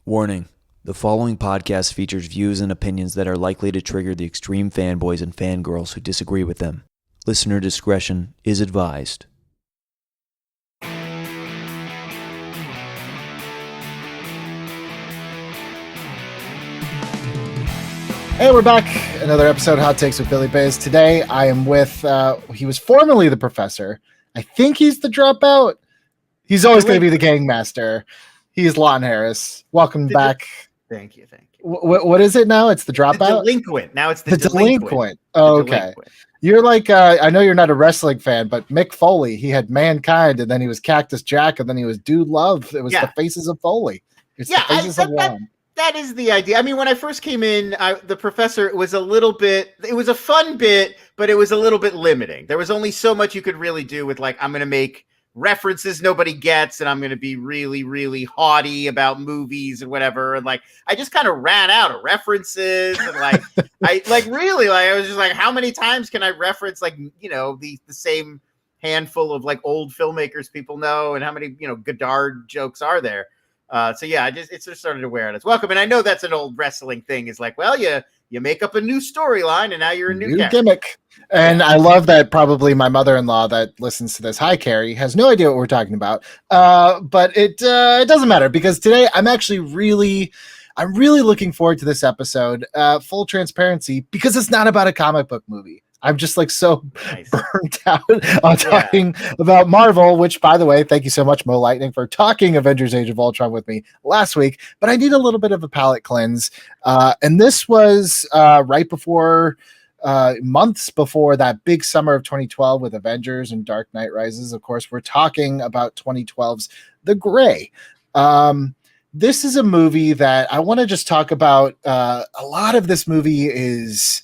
Warning: the following podcast features views and opinions that are likely to trigger the extreme fanboys and fangirls who disagree with them. Listener discretion is advised. Hey, we're back. Another episode of Hot Takes with Billy Bays. Today, I am with, he was formerly the professor. I think he's the dropout. He's always going to be the gangmaster. He's LON HARRIS. Welcome back. Thank you. What is it now? It's the dropout? The delinquent. Now it's the delinquent. Oh, okay. Delinquent. You're like, I know you're not a wrestling fan, but Mick Foley, he had Mankind, and then he was Cactus Jack, and then he was Dude Love. It was the Faces of Foley. It's the Faces of LON. That is the idea. I mean, when I first came in, the professor was it was a fun bit, but it was a little bit limiting. There was only so much you could really do with, like, I'm going to make references nobody gets, and I'm going to be really, really haughty about movies and whatever. And, like, I just kind of ran out of references. And, like, I was just like, how many times can I reference, like, you know, the same handful of, like, old filmmakers people know, and how many, you know, Godard jokes are there? So yeah, it just started to wear out its welcome. And I know that's an old wrestling thing. Is like, well, you make up a new storyline and now you're a new gimmick. And I love that probably my mother-in-law that listens to this, hi Carrie, has no idea what we're talking about. But it doesn't matter, because today I'm really looking forward to this episode. Full transparency, because it's not about a comic book movie. I'm just like so burnt out on talking about Marvel, which, by the way, thank you so much, Mo Lightning, for talking Avengers Age of Ultron with me last week. But I need a little bit of a palate cleanse. And this was right before, months before that big summer of 2012 with Avengers and Dark Knight Rises. Of course, we're talking about 2012's The Gray. This is a movie that I want to just talk about. A lot of this movie is...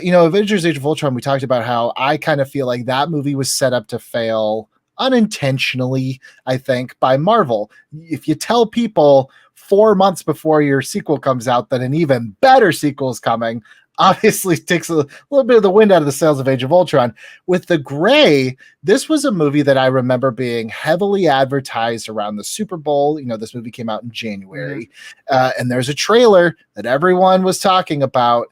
You know, Avengers Age of Ultron, we talked about how I kind of feel like that movie was set up to fail unintentionally, I think, by Marvel. If you tell people 4 months before your sequel comes out that an even better sequel is coming, obviously takes a little bit of the wind out of the sails of Age of Ultron. With The Gray, this was a movie that I remember being heavily advertised around the Super Bowl. You know, this movie came out in January, and there's a trailer that everyone was talking about.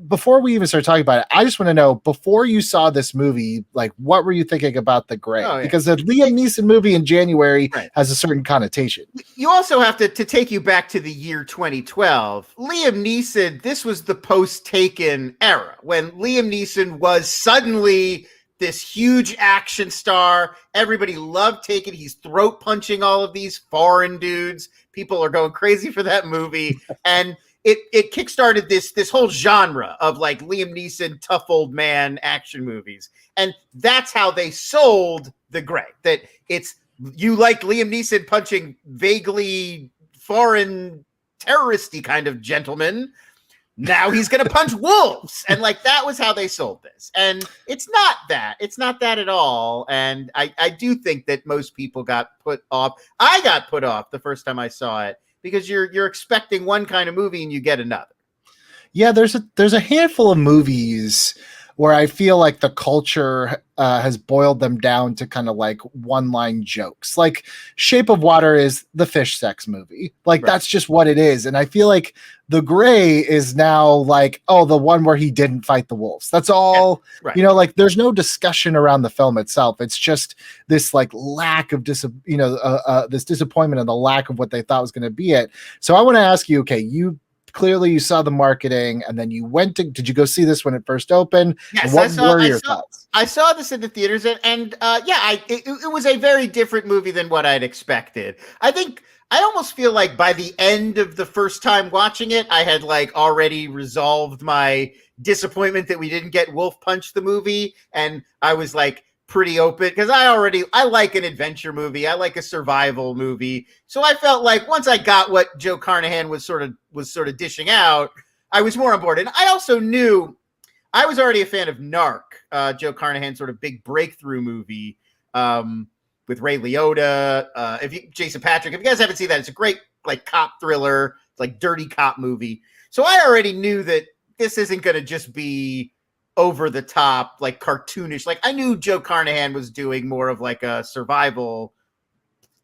Before we even start talking about it, I just want to know, before you saw this movie, like, what were you thinking about The Gray? Because the Liam Neeson movie in January has a certain connotation. You also have to take you back to the year 2012. Liam Neeson, this was the post-Taken era, when Liam Neeson was suddenly this huge action star. Everybody loved Taken. He's throat punching all of these foreign dudes. People are going crazy for that movie. And it kickstarted this whole genre of, like, Liam Neeson tough old man action movies, and that's how they sold The Gray. That it's, you like Liam Neeson punching vaguely foreign terroristy kind of gentlemen. Now he's gonna punch wolves, and, like, that was how they sold this. And it's not that at all. And I do think that most people got put off. I got put off the first time I saw it, because you're expecting one kind of movie and you get another. Yeah, there's a handful of movies where I feel like the culture has boiled them down to kind of like one-line jokes. Like Shape of Water is the fish sex movie. Like, that's just what it is. And I feel like The Gray is now like, oh, the one where he didn't fight the wolves. That's all. You know, like, there's no discussion around the film itself. It's just this, like, lack of this disappointment and the lack of what they thought was going to be it. So I want to ask you, okay, clearly you saw the marketing, and then you went to, did you go see this when it first opened? Yes, what were your thoughts? I saw this in the theaters, and it was a very different movie than what I'd expected. I almost feel like by the end of the first time watching it, I had, like, already resolved my disappointment that we didn't get Wolf Punch the movie, and I was, like, pretty open, because I like an adventure movie. I like a survival movie. So I felt like once I got what Joe Carnahan was sort of dishing out, I was more on board. And I also knew I was already a fan of Narc, Joe Carnahan's sort of big breakthrough movie, with Ray Liotta, Jason Patrick. If you guys haven't seen that, it's a great, like, cop thriller, like, dirty cop movie. So I already knew that this isn't going to just be over the top, like, cartoonish. Like, I knew Joe Carnahan was doing more of, like, a survival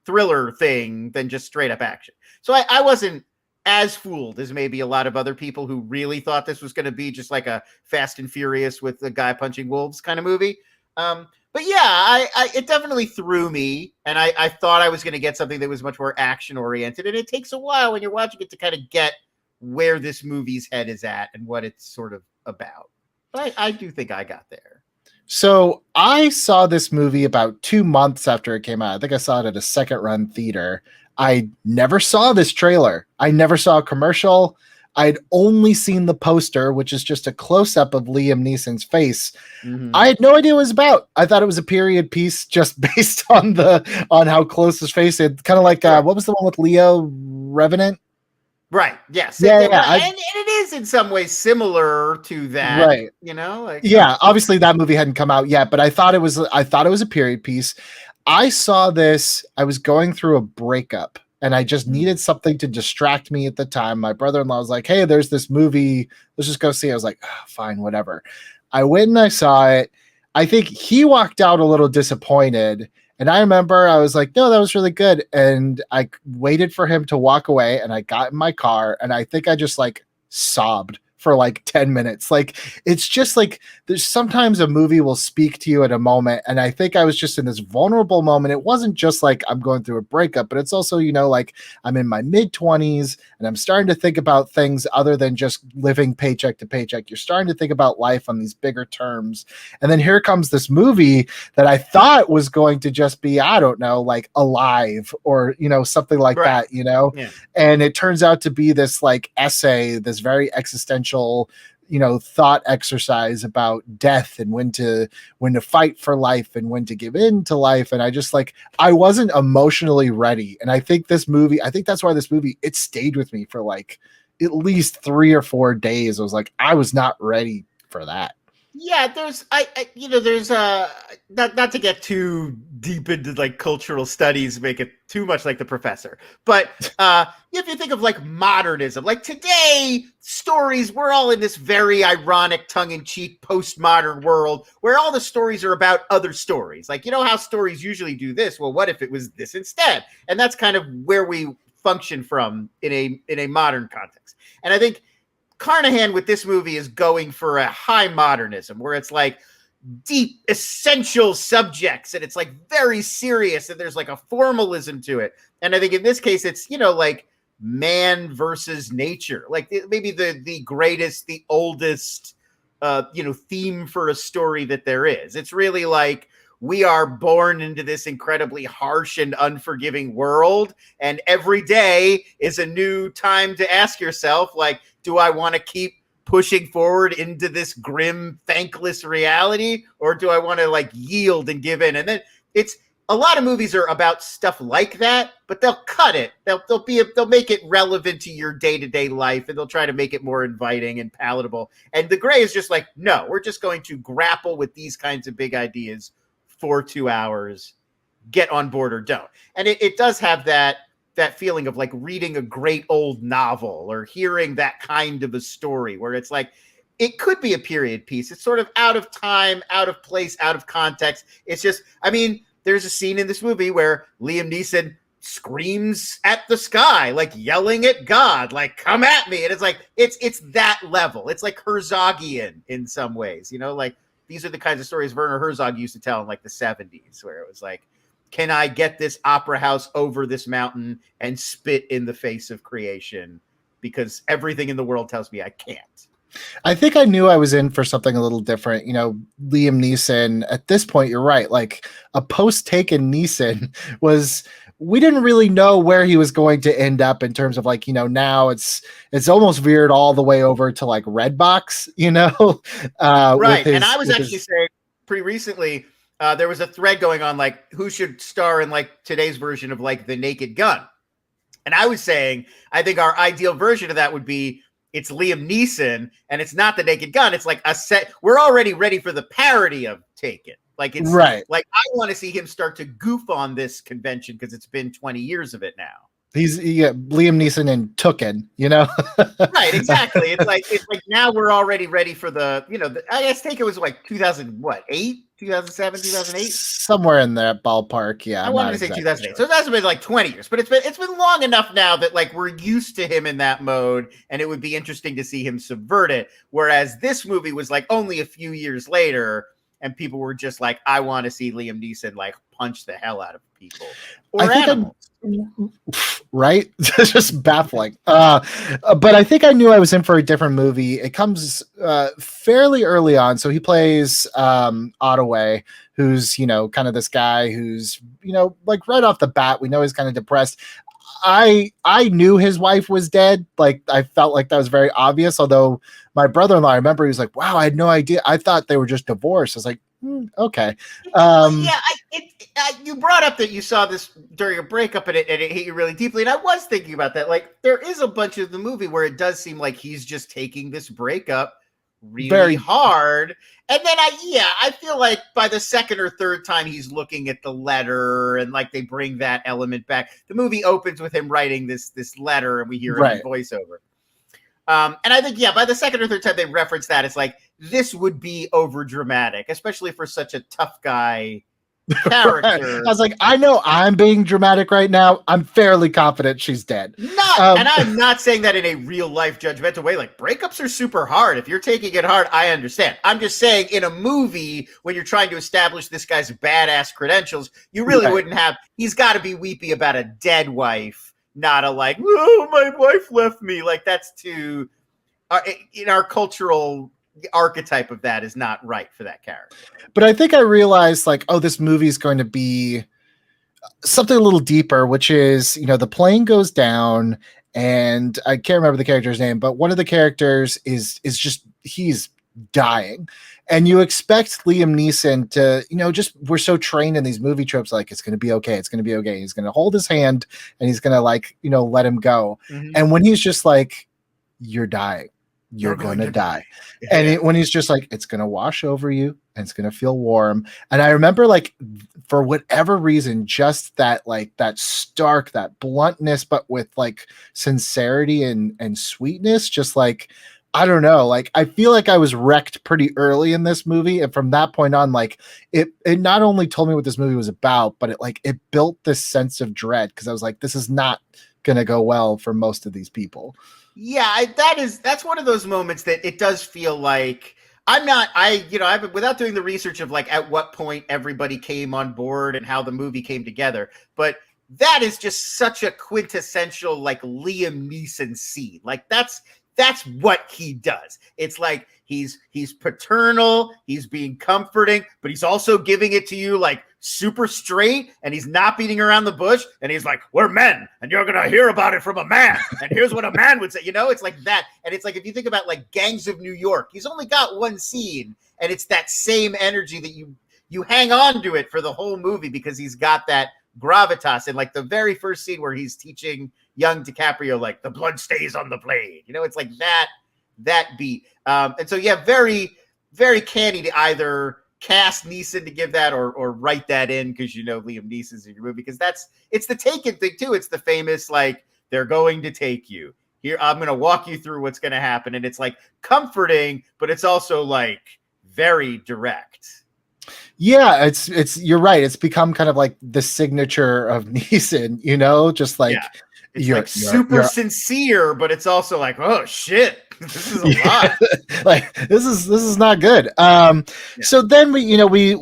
thriller thing than just straight up action. So I wasn't as fooled as maybe a lot of other people who really thought this was going to be just like a Fast and Furious with the guy punching wolves kind of movie. But yeah, it definitely threw me, and I thought I was going to get something that was much more action oriented, and it takes a while when you're watching it to kind of get where this movie's head is at and what it's sort of about. But I do think I got there. So I saw this movie about 2 months after it came out. I think I saw it at a second run theater. I never saw this trailer. I never saw a commercial. I'd only seen the poster, which is just a close-up of Liam Neeson's face. Mm-hmm. I had no idea what it was about. I thought it was a period piece just based on how close his face is. Kind of like, what was the one with Leo, Revenant? Right. Yes. Yeah. And it is in some ways similar to that. Right. You know. Like, yeah. Obviously, that movie hadn't come out yet, but I thought it was a period piece. I saw this. I was going through a breakup, and I just needed something to distract me at the time. My brother-in-law was like, "Hey, there's this movie. Let's just go see it." I was like, oh, "Fine, whatever." I went and I saw it. I think he walked out a little disappointed. And I remember I was like, no, that was really good. And I waited for him to walk away, and I got in my car, and I think I just like sobbed for like 10 minutes. Like, it's just like, there's sometimes a movie will speak to you at a moment. And I think I was just in this vulnerable moment. It wasn't just like I'm going through a breakup, but it's also, like I'm in my mid-20s and I'm starting to think about things other than just living paycheck to paycheck. You're starting to think about life on these bigger terms. And then here comes this movie that I thought was going to just be, I don't know, like Alive or, something like that, Yeah. And it turns out to be this like essay, this very existential, thought exercise about death and when to fight for life and when to give in to life. And I wasn't emotionally ready. And I think that's why this movie, it stayed with me for like at least 3 or 4 days. I was like, I was not ready for that. Yeah, there's not to get too deep into like cultural studies, make it too much like The Professor. But if you think of like modernism, like today, stories, we're all in this very ironic, tongue-in-cheek, postmodern world where all the stories are about other stories. Like, how stories usually do this? Well, what if it was this instead? And that's kind of where we function from in a modern context. And I think Carnahan with this movie is going for a high modernism where it's like deep essential subjects and it's like very serious and there's like a formalism to it. And I think in this case it's like man versus nature, like maybe the greatest, the oldest theme for a story that there is. It's really like we are born into this incredibly harsh and unforgiving world, and every day is a new time to ask yourself, like, do I want to keep pushing forward into this grim, thankless reality, or do I want to like yield and give in? And then it's a lot of movies are about stuff like that, but they'll cut it. They'll make it relevant to your day-to-day life, and they'll try to make it more inviting and palatable. And The Grey is just like, no, we're just going to grapple with these kinds of big ideas for 2 hours, get on board or don't. And it does have that feeling of like reading a great old novel or hearing that kind of a story where it's like, it could be a period piece. It's sort of out of time, out of place, out of context. It's just, there's a scene in this movie where Liam Neeson screams at the sky, like yelling at God, like, come at me. And it's like, it's that level. It's like Herzogian in some ways, like, these are the kinds of stories Werner Herzog used to tell in like the 70s, where it was like, can I get this opera house over this mountain and spit in the face of creation? Because everything in the world tells me I can't. I think I knew I was in for something a little different. Liam Neeson, at this point, you're right. Like a post-Taken Neeson we didn't really know where he was going to end up in terms of like, now it's almost veered all the way over to like Redbox, right. And I was actually saying pretty recently, there was a thread going on, like who should star in like today's version of like The Naked Gun. And I was saying, I think our ideal version of that would be, it's Liam Neeson and it's not The Naked Gun. It's like a set. We're already ready for the parody of Taken. Like it's right. Like I want to see him start to goof on this convention because it's been 20 years of it now. Liam Neeson and Tooken, you know. Right, exactly. It's like now we're already ready for the, I guess take it was like 2000, what, 8, 2007, 2008. Somewhere in that ballpark. Yeah, I I'm wanted not to say exactly 2008. sure. So that's been like 20 years, but it's been long enough now that like we're used to him in that mode, and it would be interesting to see him subvert it. Whereas this movie was like only a few years later, and people were just like, I want to see Liam Neeson like punch the hell out of people I or think animals. right? It's just baffling. But I think I knew I was in for a different movie. It comes fairly early on. So he plays Ottaway, who's, kind of this guy who's, like right off the bat, we know he's kind of depressed. I knew his wife was dead. Like I felt like that was very obvious. Although my brother-in-law, I remember he was like, "Wow, I had no idea. I thought they were just divorced." I was like, "Okay." Yeah, you brought up that you saw this during a breakup, and it hit you really deeply. And I was thinking about that. Like, there is a bunch of the movie where it does seem like he's just taking this breakup really Very hard. And then I feel like by the second or third time he's looking at the letter, and like they bring that element back. The movie opens with him writing this letter, and we hear it in voiceover. And I think, by the second or third time they reference that, it's like, this would be over dramatic, especially for such a tough guy character. I was like, I know I'm being dramatic right now. I'm fairly confident she's dead. And I'm not saying that in a real life judgmental way. Like, breakups are super hard. If you're taking it hard, I understand. I'm just saying, in a movie, when you're trying to establish this guy's badass credentials, you really wouldn't have. He's got to be weepy about a dead wife, not a like, oh, my wife left me. Like, that's too. In our cultural archetype of that is not right for that character. But I think I realized like, oh, this movie is going to be something a little deeper, which is, the plane goes down and I can't remember the character's name, but one of the characters is just, he's dying. And you expect Liam Neeson to, just we're so trained in these movie tropes, like it's going to be okay. It's going to be okay. He's going to hold his hand and he's going to like, let him go. Mm-hmm. And when he's just like, you're dying. You're going to die. Yeah. And when he's just like, it's going to wash over you and it's going to feel warm. And I remember like, for whatever reason, just that, like that stark, that bluntness, but with like sincerity and sweetness, just like, I don't know, like, I feel like I was wrecked pretty early in this movie. And from that point on, like it not only told me what this movie was about, but it built this sense of dread. Cause I was like, this is not going to go well for most of these people. Yeah, that's one of those moments that it does feel like I've without doing the research of like at what point everybody came on board and how the movie came together, but that is just such a quintessential like Liam Neeson scene. Like that's what he does. It's like he's paternal, he's being comforting, but he's also giving it to you like super straight, and he's not beating around the bush, and he's like, we're men and you're gonna hear about it from a man, and here's what a man would say. It's like that. And it's like, if you think about like Gangs of New York, he's only got one scene, and it's that same energy that you hang on to it for the whole movie, because he's got that gravitas. And like the very first scene where he's teaching young DiCaprio like the blood stays on the blade, it's like that beat. And so very, very canny to either cast Neeson to give that or write that in, because Liam Neeson's in your movie, because it's the Taken thing too. It's the famous like, they're going to take you here, I'm going to walk you through what's going to happen, and it's like comforting, but it's also like very direct. Yeah, it's you're right. It's become kind of like the signature of Neeson, just like you're super sincere, but it's also like, oh shit, this is a lot. Like this is not good. So then we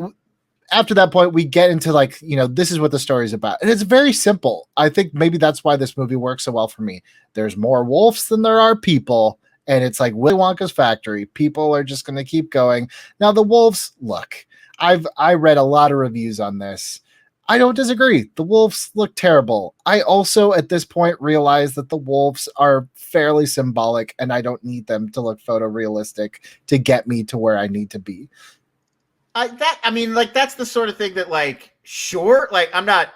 after that point we get into like, this is what the story is about, and it's very simple. I think maybe that's why this movie works so well for me. There's more wolves than there are people, and it's like Willy Wonka's factory. People are just going to keep going. Now the wolves, look, I read a lot of reviews on this. I don't disagree. The wolves look terrible. I also, at this point, realize that the wolves are fairly symbolic, and I don't need them to look photorealistic to get me to where I need to be. That's the sort of thing that, like, sure, like, I'm not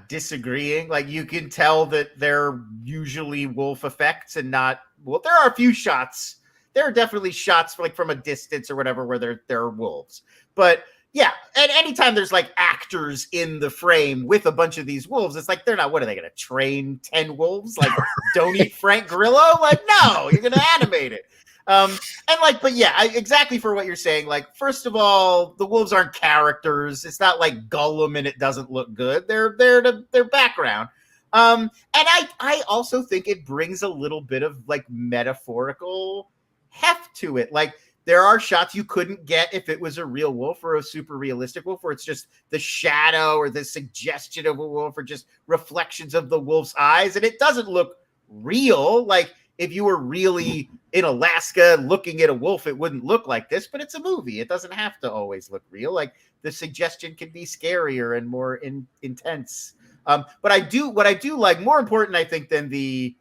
disagreeing. Like, you can tell that they're usually wolf effects and not. Well, there are a few shots. There are definitely shots like from a distance or whatever where there are wolves, but Yeah, and anytime there's like actors in the frame with a bunch of these wolves, it's like they're not. What are they going to train 10 wolves? Like, don't eat Frank Grillo? Like, no, you're going to animate it. And like, but yeah, exactly for what you're saying. Like, first of all, the wolves aren't characters. It's not like Gollum and it doesn't look good. They're their background. And I also think it brings a little bit of like metaphorical heft to it. Like, there are shots you couldn't get if it was a real wolf or a super realistic wolf, where it's just the shadow or the suggestion of a wolf or just reflections of the wolf's eyes. And it doesn't look real. Like, if you were really in Alaska looking at a wolf, it wouldn't look like this, but it's a movie. It doesn't have to always look real. Like, the suggestion can be scarier and more intense. But what I do like, more important, I think, than the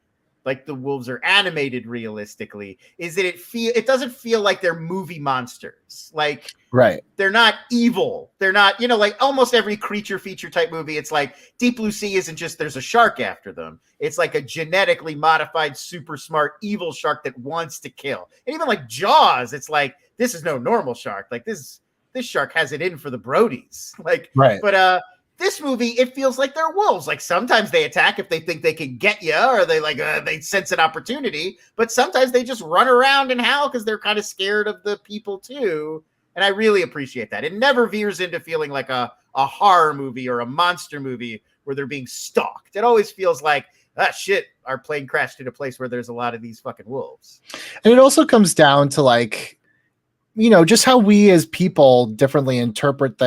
wolves are animated realistically, is that it doesn't feel like they're movie monsters. Like, right. They're not evil. They're not, like almost every creature feature type movie. It's like Deep Blue Sea isn't just there's a shark after them. It's like a genetically modified, super smart, evil shark that wants to kill. And even like Jaws, it's like, this is no normal shark. Like, this shark has it in for the Brodies. Like, right. But this movie, it feels like they're wolves. Like, sometimes they attack if they think they can get you, or they sense an opportunity. But sometimes they just run around and howl because they're kind of scared of the people too. And I really appreciate that. It never veers into feeling like a horror movie or a monster movie where they're being stalked. It always feels like, shit, our plane crashed in a place where there's a lot of these fucking wolves. And it also comes down to like, just how we as people differently interpret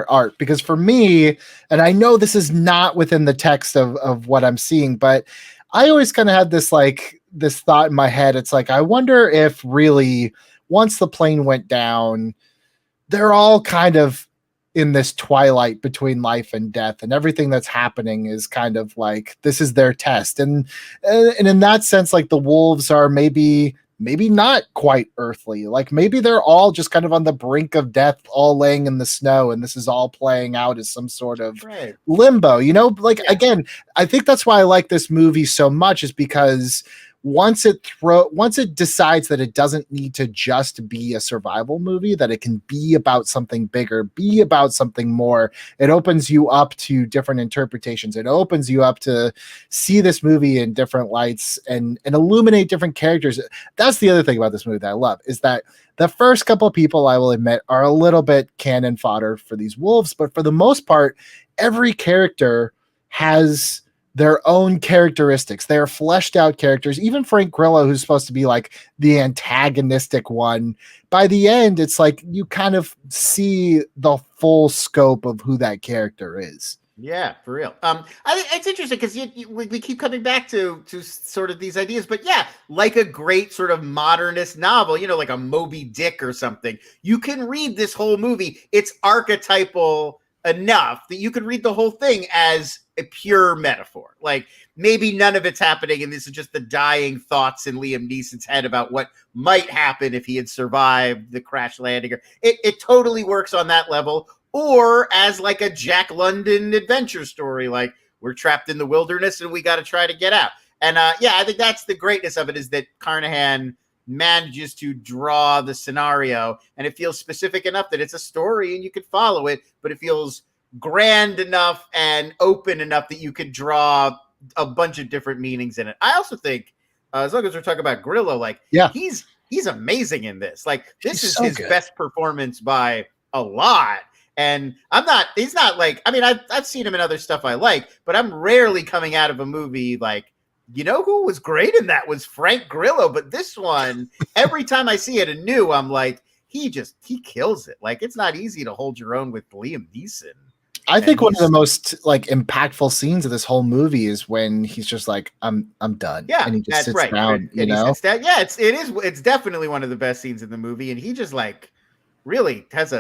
art. Because for me, and I know this is not within the text of what I'm seeing, but I always kind of had this thought in my head. It's like, I wonder if really once the plane went down, they're all kind of in this twilight between life and death, and everything that's happening is kind of like, this is their test. And in that sense, like, the wolves are maybe not quite earthly. Like, maybe they're all just kind of on the brink of death, all laying in the snow, and this is all playing out as some sort of limbo, Again, I think that's why I like this movie so much, is because once it decides that it doesn't need to just be a survival movie, that it can be about something bigger, be about something more, it opens you up to different interpretations. It opens you up to see this movie in different lights and illuminate different characters. That's the other thing about this movie that I love, is that the first couple of people, I will admit, are a little bit cannon fodder for these wolves, but for the most part, every character has their own characteristics. They're fleshed out characters. Even Frank Grillo, who's supposed to be like the antagonistic one, by the end, it's like you kind of see the full scope of who that character is. Yeah, for real. I think it's interesting because we keep coming back to sort of these ideas, but yeah, like a great sort of modernist novel, like a Moby Dick or something, you can read this whole movie. It's archetypal enough that you could read the whole thing as a pure metaphor. Like, maybe none of it's happening, and this is just the dying thoughts in Liam Neeson's head about what might happen if he had survived the crash landing. It totally works on that level, or as like a Jack London adventure story, like, we're trapped in the wilderness and we got to try to get out. And I think that's the greatness of it, is that Carnahan manages to draw the scenario, and it feels specific enough that it's a story and you could follow it, but it feels grand enough and open enough that you could draw a bunch of different meanings in it. I also think, as long as we're talking about Grillo, like, he's amazing in this. Like, this is his best performance by a lot. And he's not like, I mean, I've seen him in other stuff I like, but I'm rarely coming out of a movie like, who was great in that was Frank Grillo. But this one, every time I see it anew, I'm like, he kills it. Like, it's not easy to hold your own with Liam Neeson. I think one of the most like impactful scenes of this whole movie is when he's just like, I'm done. Yeah, and he just sits right. down. It's definitely one of the best scenes in the movie, and he just like really just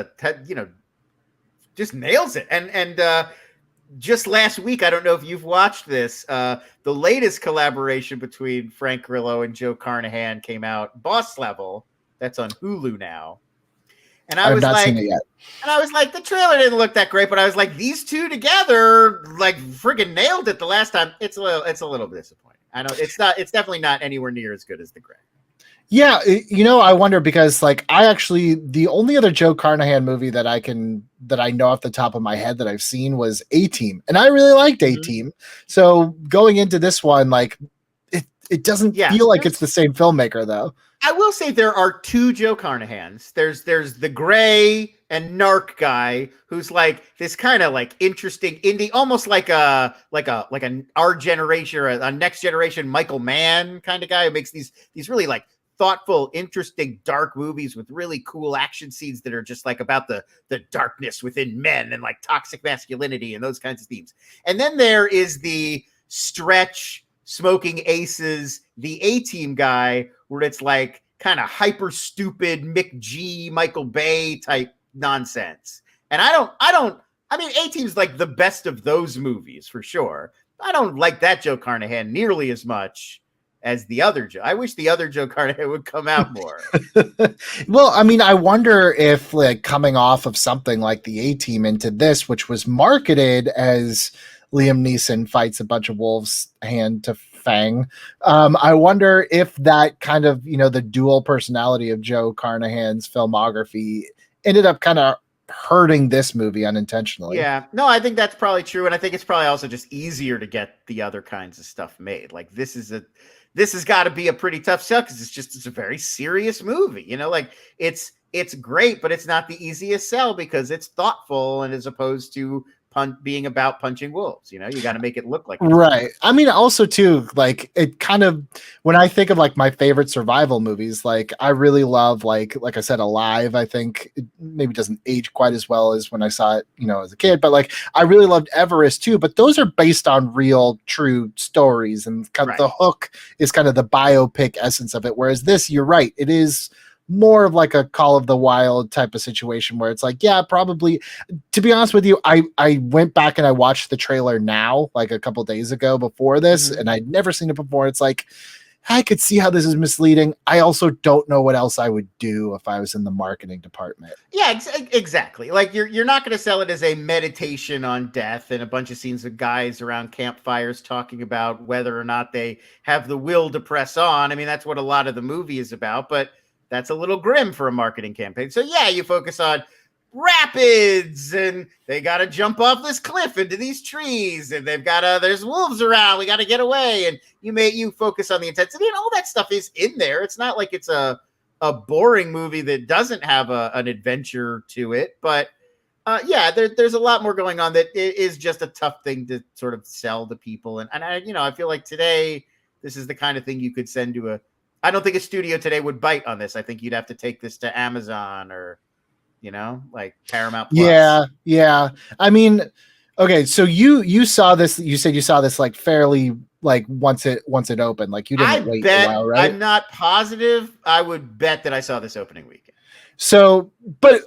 nails it. And just last week, I don't know if you've watched this, the latest collaboration between Frank Grillo and Joe Carnahan came out, Boss Level. That's on Hulu now. And I was not seen it yet. And I was like, the trailer didn't look that great, but I was like, these two together, like, friggin' nailed it the last time. It's a little disappointing. I know it's definitely not anywhere near as good as The Gray. Yeah, I wonder because like the only other Joe Carnahan movie that I know off the top of my head that I've seen was A-Team, and I really liked A-Team. So going into this one, like it doesn't feel like it's the same filmmaker though. I will say there are two Joe Carnahans. There's the gray and narc guy who's like this kind of like interesting indie, almost like an our generation or a next generation Michael Mann kind of guy who makes these really like thoughtful, interesting, dark movies with really cool action scenes that are just like about the darkness within men and like toxic masculinity and those kinds of themes. And then there is the Stretch, Smoking Aces, the A-Team guy, where it's like kind of hyper stupid Mick G, Michael Bay type nonsense. And I mean, A-Team's like the best of those movies for sure. I don't like that Joe Carnahan nearly as much as the other Joe. I wish the other Joe Carnahan would come out more. Well, I mean, I wonder if like coming off of something like the A-Team into this, which was marketed as Liam Neeson fights a bunch of wolves hand to fang. I wonder if that kind of, the dual personality of Joe Carnahan's filmography ended up kind of hurting this movie unintentionally. Yeah, no, I think that's probably true. And I think it's probably also just easier to get the other kinds of stuff made. Like this has got to be a pretty tough sell because it's a very serious movie. Like it's great, but it's not the easiest sell because it's thoughtful and as opposed to being about punching wolves. You got to make it look like right. I mean, also too, like it kind of, when I think of like my favorite survival movies, like I really love like I said, Alive. I think it maybe doesn't age quite as well as when I saw it, as a kid, but like I really loved Everest too, but those are based on real true stories and kind of the hook is kind of the biopic essence of it. Whereas this, you're right. It is more of like a Call of the Wild type of situation where it's like, yeah, probably, to be honest with you, I went back and I watched the trailer now, like a couple days ago before this, and I'd never seen it before. It's like, I could see how this is misleading. I also don't know what else I would do if I was in the marketing department. Yeah, exactly. Like you're not going to sell it as a meditation on death and a bunch of scenes of guys around campfires talking about whether or not they have the will to press on. I mean, that's what a lot of the movie is about, but that's a little grim for a marketing campaign. So yeah, you focus on rapids and they got to jump off this cliff into these trees and there's wolves around. We got to get away. And you focus on the intensity and all that stuff is in there. It's not like it's a boring movie that doesn't have an adventure to it, but yeah, there's a lot more going on that is just a tough thing to sort of sell to people. And I feel like today, this is the kind of thing you could send to I don't think a studio today would bite on this. I think you'd have to take this to Amazon or, like Paramount Plus. Yeah. I mean, okay, so you saw this. You said you saw this like fairly like once it opened. Like you didn't wait a while, right? I'm not positive. I would bet that I saw this opening weekend. So, but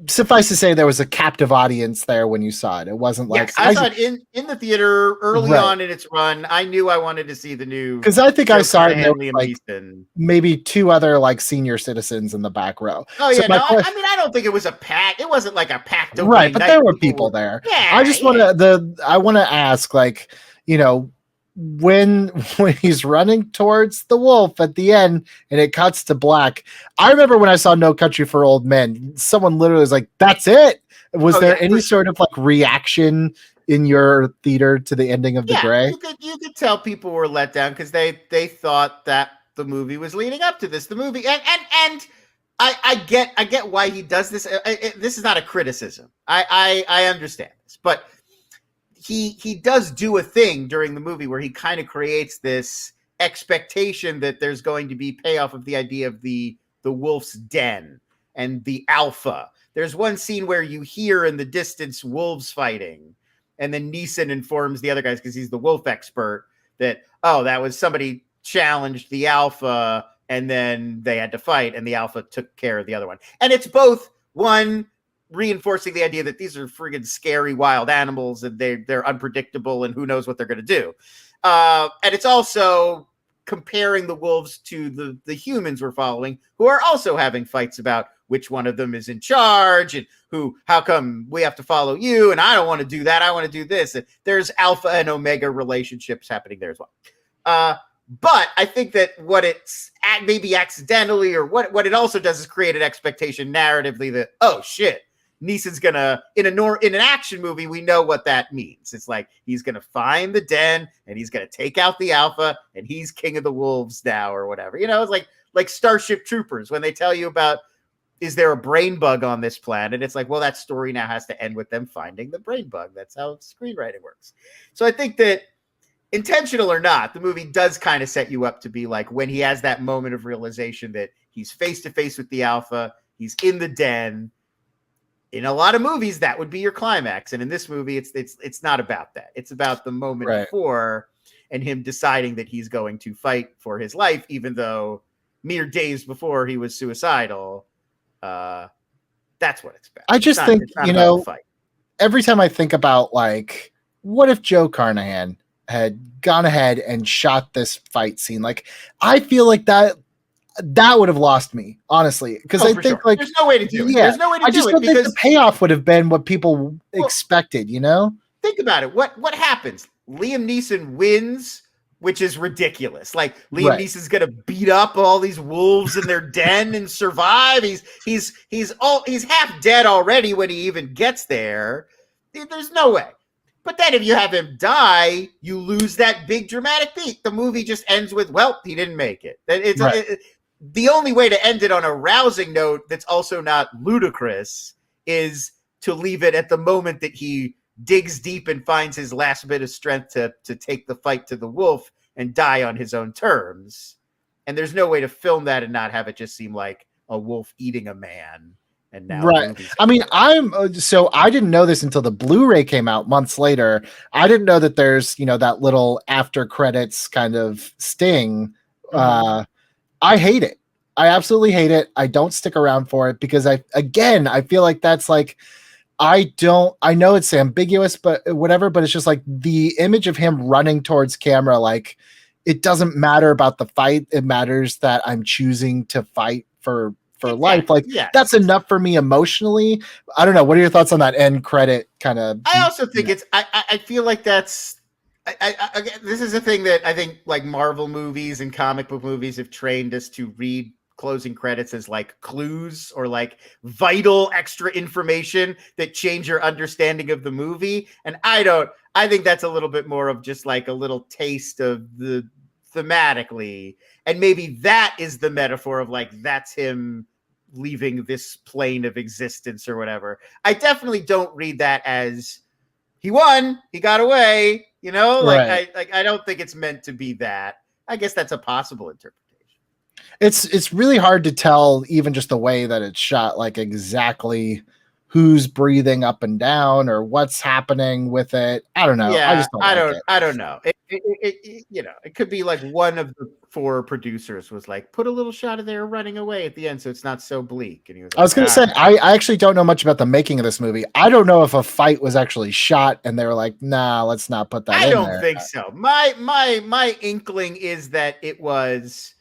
suffice to say, there was a captive audience there when you saw it. It wasn't like I saw it in the theater early on in its run. I knew I wanted to see the new because I think I saw it. Liam like, Neeson. Maybe two other like senior citizens in the back row. Oh yeah, I mean I don't think it was a pack. It wasn't like a packed right, but there were people there. Yeah, I just want to ask, like, when he's running towards the wolf at the end and it cuts to black. I remember when I saw No Country for Old Men, someone literally was like, that's it. Was there any sort of like reaction in your theater to the ending of The Gray? You could tell people were let down because they thought that the movie was leading up to this. The movie and I get why he does this. This is not a criticism. I understand this, but he does do a thing during the movie where he kind of creates this expectation that there's going to be payoff of the idea of the wolf's den and the alpha. There's one scene where you hear in the distance wolves fighting, and then Neeson informs the other guys because he's the wolf expert that, that was somebody challenged the alpha and then they had to fight and the alpha took care of the other one. And it's both one reinforcing the idea that these are friggin' scary wild animals and they're unpredictable and who knows what they're going to do. And it's also comparing the wolves to the humans we're following who are also having fights about which one of them is in charge and how come we have to follow you? And I don't want to do that. I want to do this. And there's alpha and omega relationships happening there as well. But I think that what it's maybe accidentally or what it also does is create an expectation narratively that, oh shit, Neeson's gonna in an action movie, we know what that means. It's like he's gonna find the den and he's gonna take out the alpha and he's king of the wolves now or whatever. You know, it's like Starship Troopers when they tell you about, is there a brain bug on this planet? It's like, well, that story now has to end with them finding the brain bug. That's how screenwriting works. So I think that, intentional or not, the movie does kind of set you up to be like, when he has that moment of realization that he's face to face with the alpha, he's in the den. In a lot of movies, that would be your climax, and in this movie, it's not about that. It's about the moment before and him deciding that he's going to fight for his life, even though mere days before he was suicidal. That's what it's about. I just think, you know, every time I think about, like, what if Joe Carnahan had gone ahead and shot this fight scene, like, I feel like that would have lost me, honestly, because I think like there's no way to do it. There's no way to do it. I just don't think the payoff would have been what people expected, you know? Think about it. What happens? Liam Neeson wins, which is ridiculous. Like, Liam Neeson's gonna beat up all these wolves in their den and survive. He's half dead already when he even gets there. There's no way. But then if you have him die, you lose that big dramatic beat. The movie just ends with, well, he didn't make it. The only way to end it on a rousing note that's also not ludicrous is to leave it at the moment that he digs deep and finds his last bit of strength to take the fight to the wolf and die on his own terms. And there's no way to film that and not have it just seem like a wolf eating a man. And now I mean, I didn't know this until the Blu-ray came out months later. I didn't know that there's, you know, that little after credits kind of sting. I hate it. I absolutely hate it. I don't stick around for it because I feel like that's like, I know it's ambiguous, but whatever, but it's just like the image of him running towards camera. Like, it doesn't matter about the fight. It matters that I'm choosing to fight for life. Like, that's enough for me emotionally. I don't know. What are your thoughts on that end credit kind of? I also think I feel like that's, this is a thing that I think like Marvel movies and comic book movies have trained us to read closing credits as like clues or like vital extra information that change your understanding of the movie. And I think that's a little bit more of just like a little taste of the thematically. And maybe that is the metaphor of like, that's him leaving this plane of existence or whatever. I definitely don't read that as he won, he got away, you know, like I don't think it's meant to be that. I guess that's a possible interpretation. It's really hard to tell, even just the way that it's shot, like exactly who's breathing up and down or what's happening with it. I don't know. Yeah, I don't know. It you know, it could be like one of the 4 producers was like, put a little shot of there running away at the end so it's not so bleak. And he was like, I was going to say, I actually don't know much about the making of this movie. I don't know if a fight was actually shot and they were like, nah, let's not put that in there. I don't think so. My inkling is that it was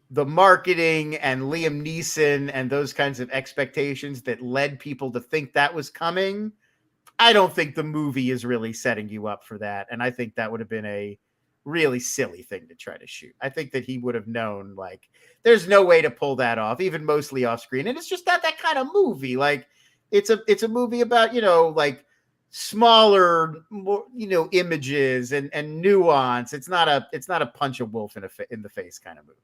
the marketing and Liam Neeson and those kinds of expectations that led people to think that was coming. I don't think the movie is really setting you up for that. And I think that would have been a really silly thing to try to shoot. I think that he would have known, like, there's no way to pull that off, even mostly off screen. And it's just not that kind of movie. Like, it's a movie about, you know, like smaller, more, you know, images and nuance. It's not a punch a wolf in the face kind of movie.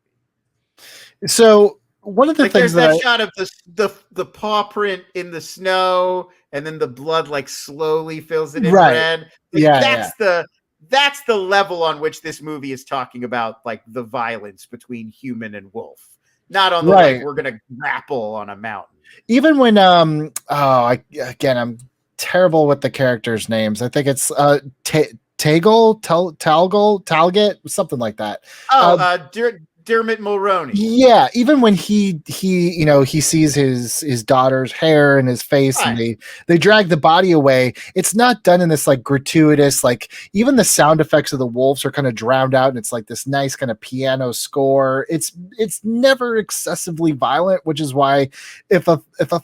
So one of the things there's that shot of the paw print in the snow, and then the blood like slowly fills it in red. Like, that's the level on which this movie is talking about, like the violence between human and wolf, not on the like we're gonna grapple on a mountain. Even when I'm terrible with the characters' names. I think it's Talget, something like that. Dermot Mulroney. Yeah, even when he you know, he sees his daughter's hair in his face and they drag the body away, it's not done in this like gratuitous, like even the sound effects of the wolves are kind of drowned out and it's like this nice kind of piano score. It's never excessively violent, which is why if a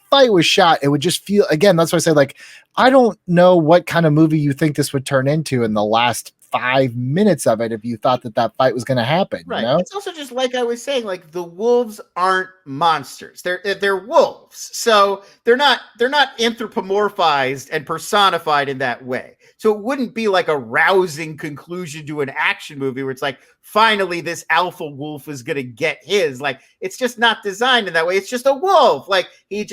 fight was shot, it would just feel, again, that's why I say, like, I don't know what kind of movie you think this would turn into in the last 5 minutes of it if you thought that fight was going to happen. Right. You know, It's also just like I was saying, like the wolves aren't monsters. They're wolves. So they're not anthropomorphized and personified in that way. So it wouldn't be like a rousing conclusion to an action movie where it's like, finally, this alpha wolf is gonna get his. Like, it's just not designed in that way. It's just a wolf. Like he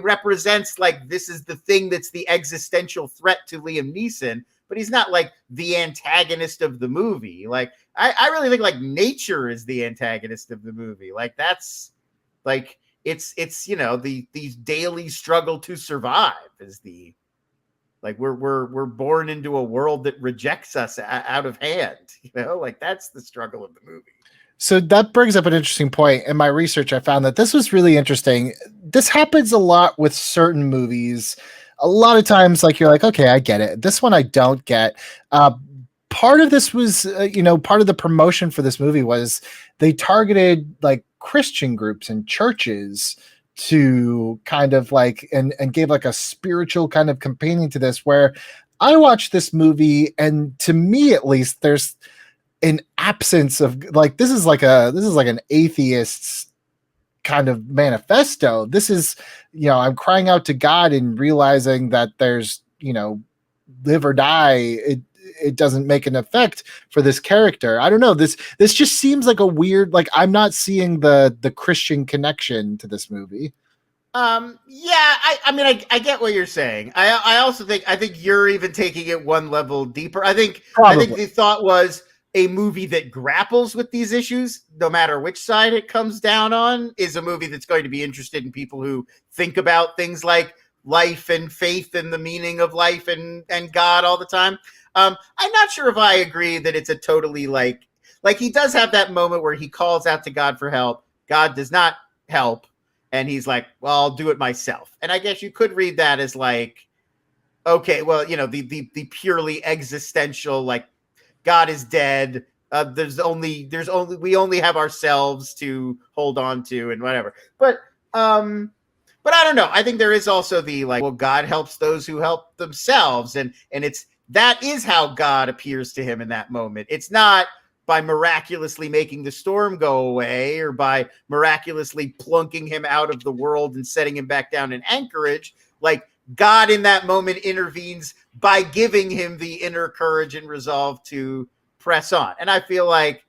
represents like this is the thing that's the existential threat to Liam Neeson, but he's not like the antagonist of the movie. Like I really think like nature is the antagonist of the movie. Like that's like it's these daily struggle to survive is the like we're born into a world that rejects us out of hand. Like that's the struggle of the movie. So that brings up an interesting point. In my research, I found that this was really interesting. This happens a lot with certain movies. A lot of times, like you're like, okay, I get it. This one I don't get. Part of this was, part of the promotion for this movie was they targeted like Christian groups and churches to kind of like and gave like a spiritual kind of companion to this. Where I watched this movie, and to me at least, there's an absence of like this is like an atheist's kind of manifesto. This is, I'm crying out to God and realizing that there's, live or die. It doesn't make an effect for this character. I don't know. This just seems like a weird, like I'm not seeing the Christian connection to this movie. I mean, I get what you're saying. I also think you're even taking it one level deeper. I think the thought was a movie that grapples with these issues, no matter which side it comes down on, is a movie that's going to be interested in people who think about things like life and faith and the meaning of life and God all the time. I'm not sure if I agree that it's a totally like he does have that moment where he calls out to God for help. God does not help. And he's like, well, I'll do it myself. And I guess you could read that as like, okay, well, the purely existential, like God is dead. We only have ourselves to hold on to and whatever. But I don't know. I think there is also the like, well, God helps those who help themselves. And that is how God appears to him in that moment. It's not by miraculously making the storm go away or by miraculously plunking him out of the world and setting him back down in Anchorage. Like God in that moment intervenes by giving him the inner courage and resolve to press on. And I feel like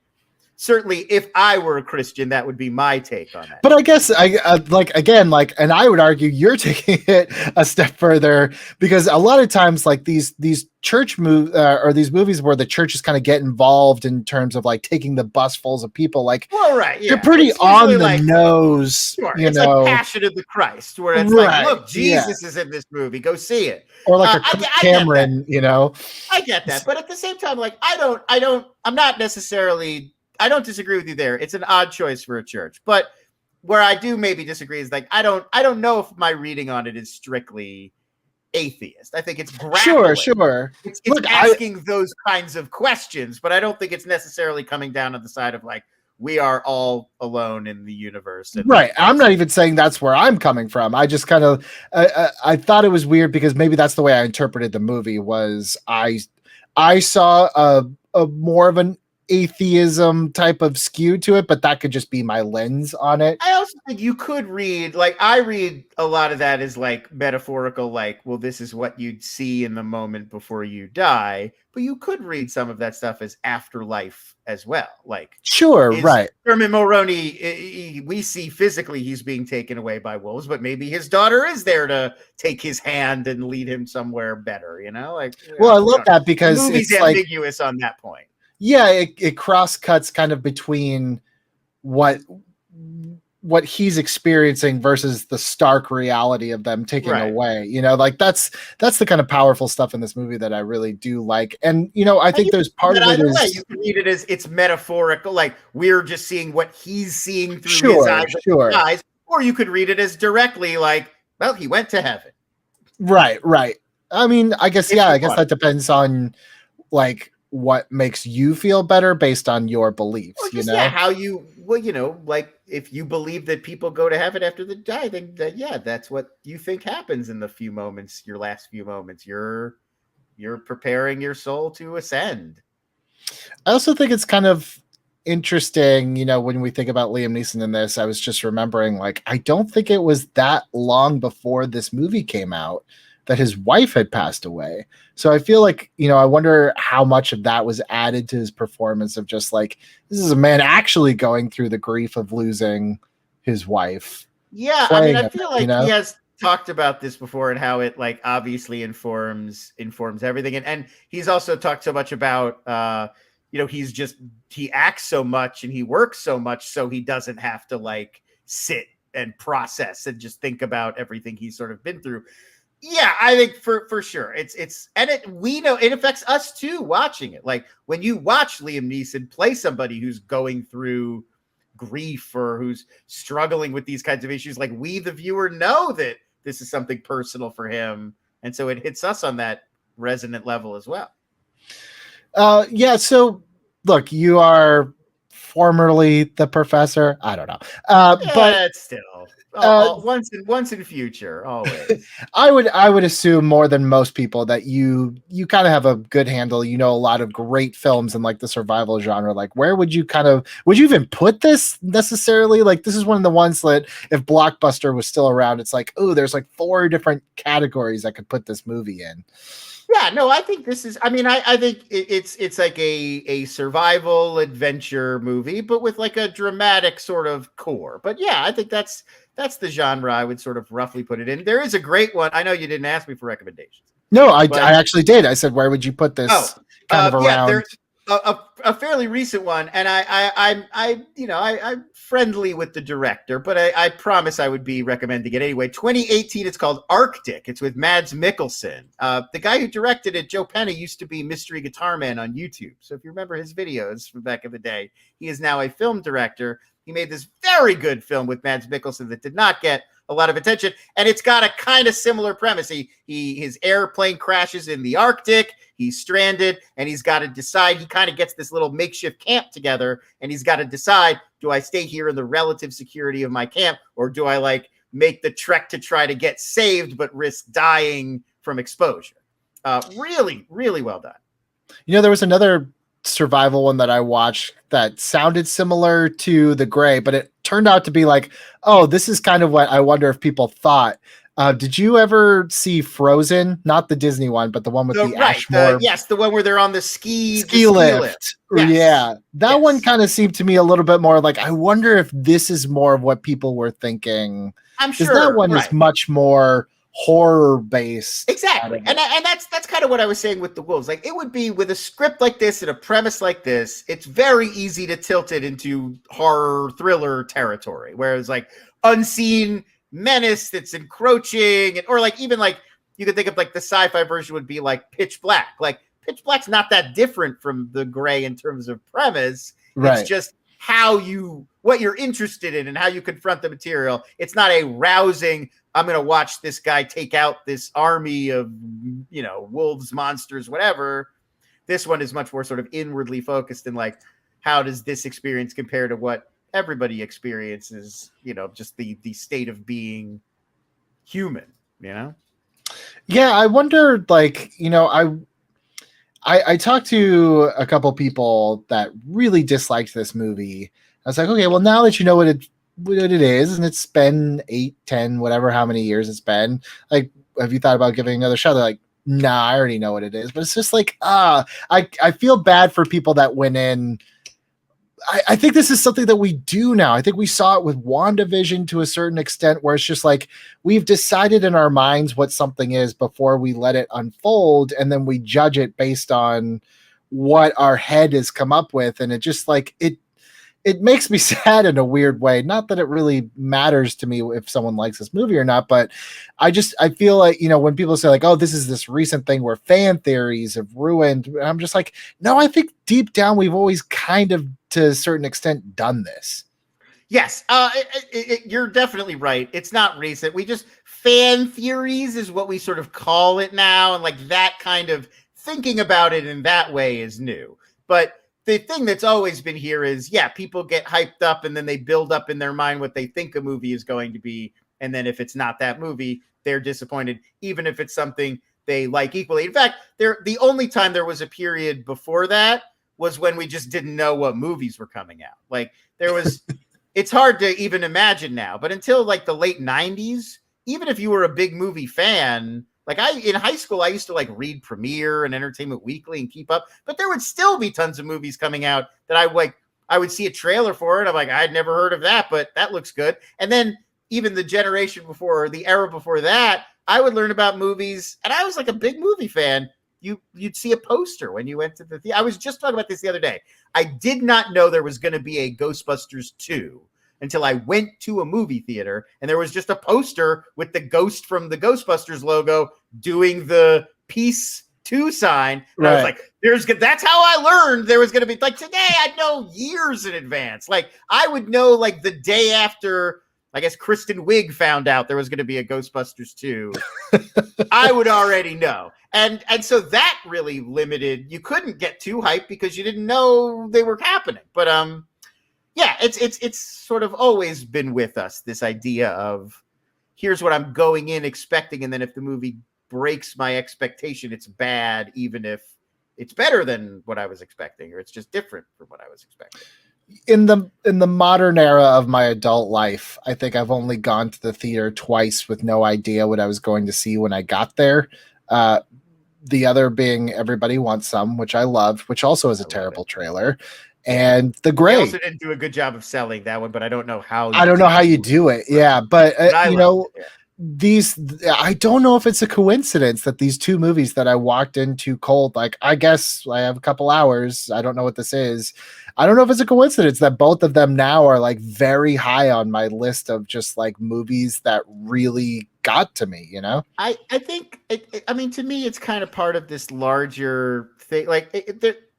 certainly if I were a Christian, that would be my take on that. But I guess and I would argue you're taking it a step further, because a lot of times like these church or these movies where the churches kind of get involved in terms of like taking the bus fulls of people, like, well, right, yeah. They're pretty on the nose, sure. It's like Passion of the Christ, where it's like, look, Jesus is in this movie, go see it. Or like Cameron, I get that, but at the same time, like I don't disagree with you there. It's an odd choice for a church, but where I do maybe disagree is like I don't know if my reading on it is strictly atheist. I think it's grappling. Sure. It's asking those kinds of questions, but I don't think it's necessarily coming down on the side of like we are all alone in the universe. Right. I'm not even saying that's where I'm coming from. I just kind of I thought it was weird because maybe that's the way I interpreted the movie. Was I saw a more of an atheism type of skew to it, but that could just be my lens on it. I also think you could read, like I read a lot of that as like metaphorical, like, well, this is what you'd see in the moment before you die, but you could read some of that stuff as afterlife as well. Like, sure, right. Herman Mulroney, we see physically he's being taken away by wolves, but maybe his daughter is there to take his hand and lead him somewhere better, like. Well, I love that because the movie's it's ambiguous on that point. Yeah, it cross cuts kind of between what he's experiencing versus the stark reality of them taking away. Like that's the kind of powerful stuff in this movie that I really do like. And I think there's part of it is you can read it as it's metaphorical, like we're just seeing what he's seeing through his eyes, or you could read it as directly like, well, he went to heaven. Right. I mean, I guess that depends on like what makes you feel better based on your beliefs, how you, like if you believe that people go to heaven after they die, then that's what you think happens in the few moments, your last few moments. You're you're preparing your soul to ascend. I also think it's kind of interesting, when we think about Liam Neeson in this. I was just remembering, like, I don't think it was that long before this movie came out that his wife had passed away. So I feel like, I wonder how much of that was added to his performance of just like, this is a man actually going through the grief of losing his wife. Yeah, I mean, I feel like he has talked about this before and how it like obviously informs everything. And he's also talked so much about he acts so much and he works so much so he doesn't have to like sit and process and just think about everything he's sort of been through. Yeah, I think for sure. We know it affects us too watching it. Like when you watch Liam Neeson play somebody who's going through grief or who's struggling with these kinds of issues, like we, the viewer, know that this is something personal for him. And so it hits us on that resonant level as well. Yeah. So look, you are formerly the professor. I don't know. But still once in future, always. I would assume more than most people that you kind of have a good handle. A lot of great films in like the survival genre. Like, where would you even put this necessarily? Like, this is one of the ones that if Blockbuster was still around, it's like, oh, there's like 4 different categories I could put this movie in. Yeah, no, I think this is. I mean, I think it's like a survival adventure movie, but with like a dramatic sort of core. But yeah, I think that's the genre I would sort of roughly put it in. There is a great one. I know you didn't ask me for recommendations. No, I actually did. I said, where would you put this? Around. Yeah, there's a fairly recent one, and I'm friendly with the director, but I promise I would be recommending it anyway. 2018, it's called Arctic. It's with Mads Mikkelsen. The guy who directed it, Joe Penna, used to be Mystery Guitar Man on YouTube. So if you remember his videos from back in the day, he is now a film director. He made this very good film with Mads Mikkelsen that did not get a lot of attention, and it's got a kind of similar premise. His airplane crashes in the Arctic. He's stranded, and he's got to decide. He kind of gets this little makeshift camp together, and he's got to decide: do I stay here in the relative security of my camp, or do I like make the trek to try to get saved but risk dying from exposure? Really, really well done. There was another survival one that I watched that sounded similar to The Gray, but it turned out to be like, oh, this is kind of what I wonder if people thought. Did you ever see Frozen? Not the Disney one, but the one with Ashmore. Yes, the one where they're on the ski lift. Yes. Yeah, that one kind of seemed to me a little bit more like, I wonder if this is more of what people were thinking. I'm sure that one is much more horror based. Exactly. And that's kind of what I was saying with The Wolves. Like, it would be with a script like this and a premise like this, it's very easy to tilt it into horror thriller territory, whereas like unseen menace that's encroaching, or like even like you could think of like the sci-fi version would be like Pitch Black. Like Pitch Black's not that different from The Gray in terms of premise. Right. It's just what you're interested in and how you confront the material. It's not a rousing, I'm going to watch this guy take out this army of, wolves, monsters, whatever. This one is much more sort of inwardly focused and like, how does this experience compare to what everybody experiences, just the state of being human, Yeah, I wonder, like, I talked to a couple people that really disliked this movie. I was like, okay, well, now that you know what it is, and it's been 8, 10, whatever, how many years it's been, like, have you thought about giving another shot? They're like, nah, I already know what it is. But it's just like, I feel bad for people that went in. I think this is something that we do now. I think we saw it with WandaVision to a certain extent, where it's just like we've decided in our minds what something is before we let it unfold, and then we judge it based on what our head has come up with. And it just like it makes me sad in a weird way. Not that it really matters to me if someone likes this movie or not, but I feel like, when people say like, oh, this is this recent thing where fan theories have ruined, I'm just like, no, I think deep down we've always kind of, to a certain extent, done this. Yes, you're definitely right. It's not recent. Fan theories is what we sort of call it now. And like that kind of thinking about it in that way is new. But the thing that's always been here is, people get hyped up and then they build up in their mind what they think a movie is going to be. And then if it's not that movie, they're disappointed, even if it's something they like equally. In fact, the only time there was a period before that was when we just didn't know what movies were coming out. Like there was, it's hard to even imagine now, but until like the late 90s, even if you were a big movie fan, like in high school, I used to like read Premiere and Entertainment Weekly and keep up, but there would still be tons of movies coming out that I would see a trailer for it. I'm like, I'd never heard of that, but that looks good. And then even the generation before, or the era before that, I would learn about movies, and I was like a big movie fan. You'd see a poster when you went to the theater. I was just talking about this the other day. I did not know there was going to be a Ghostbusters 2 until I went to a movie theater, and there was just a poster with the ghost from the Ghostbusters logo doing the Peace 2 sign. And I was like, that's how I learned there was going to be, like, today I'd know years in advance. Like I would know like the day after, I guess, Kristen Wiig found out there was going to be a Ghostbusters 2. I would already know. And so that really limited, you couldn't get too hyped because you didn't know they were happening. But yeah, it's sort of always been with us, this idea of here's what I'm going in expecting, and then if the movie breaks my expectation, it's bad, even if it's better than what I was expecting, or it's just different from what I was expecting. In the modern era of my adult life, I think I've only gone to the theater twice with no idea what I was going to see when I got there. The other being Everybody Wants Some, which I loved, which also is a terrible trailer. And The Gray. I also didn't do a good job of selling that one, but I don't know how. I don't know how you do it. Yeah, but you know, I don't know if it's a coincidence that these two movies that I walked into cold, like, I guess I have a couple hours, I don't know what this is. I don't know if it's a coincidence that both of them now are like very high on my list of just like movies that really got to me, you know? I think, I mean, to me, it's kind of part of this larger thing. Like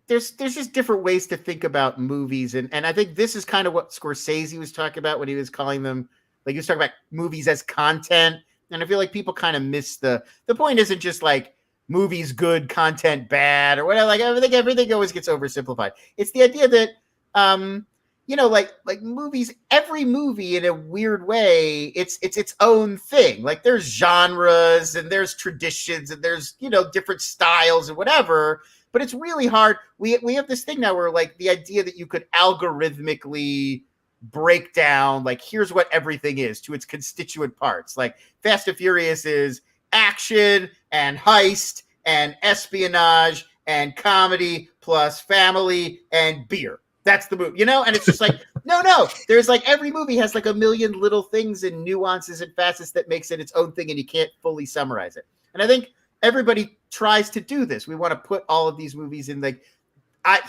there's just different ways to think about movies. And I think this is kind of what Scorsese was talking about when he was calling them, like he was talking about movies as content. And I feel like people kind of miss the point isn't just like movies good, content bad, or whatever. Like everything always gets oversimplified. It's the idea that, you know, like movies, every movie in a weird way, it's its own thing. Like there's genres and there's traditions and there's, you know, different styles and whatever, but it's really hard. We have this thing now where like the idea that you could algorithmically break down, like, here's what everything is to its constituent parts. Like Fast and Furious is action and heist and espionage and comedy plus family and beer. That's the movie, you know? And it's just like, no, there's like every movie has like a million little things and nuances and facets that makes it its own thing, and you can't fully summarize it. And I think everybody tries to do this. We want to put all of these movies in like,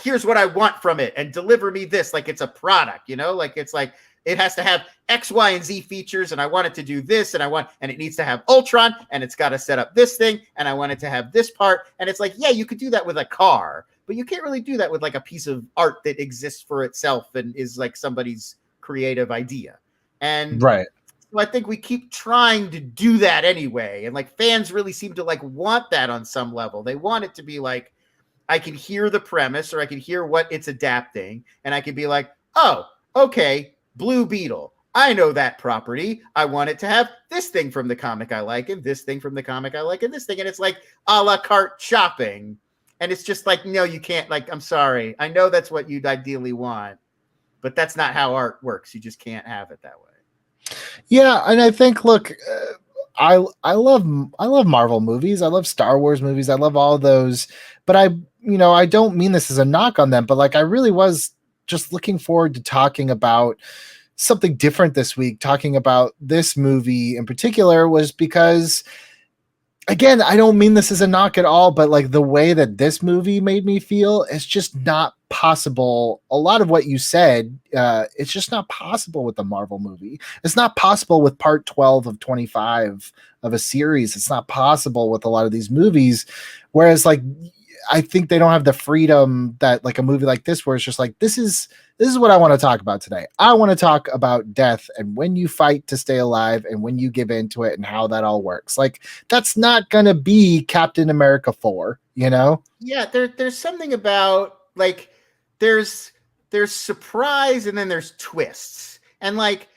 here's what I want from it and deliver me this like it's a product, you know? Like it's like it has to have X, Y, and Z features, and I want it to do this, and it needs to have Ultron, and it's got to set up this thing, and I want it to have this part. And it's like, yeah, you could do that with a car, but you can't really do that with like a piece of art that exists for itself and is like somebody's creative idea. And right. So I think we keep trying to do that anyway. And like fans really seem to like want that on some level. They want it to be like, I can hear the premise, or I can hear what it's adapting, and I can be like, oh, okay, Blue Beetle. I know that property. I want it to have this thing from the comic I like, and this thing from the comic I like, and this thing. And it's like a la carte shopping. And it's just like, no, you can't. Like, I'm sorry. I know that's what you'd ideally want, but that's not how art works. You just can't have it that way. Yeah, and I think, look, I love Marvel movies. I love Star Wars movies. I love all those. But I don't mean this as a knock on them, but like I really was just looking forward to talking about something different this week. Talking about this movie in particular was because, again, I don't mean this as a knock at all, but like the way that this movie made me feel is just not possible. A lot of what you said, it's just not possible with the Marvel movie. It's not possible with part 12 of 25 of a series. It's not possible with a lot of these movies. Whereas like, I think they don't have the freedom that like a movie like this, where it's just like, this is what I want to talk about today. I want to talk about death and when you fight to stay alive and when you give into it and how that all works. Like that's not going to be Captain America 4, you know? Yeah. There's something about like, there's surprise and then there's twists, and like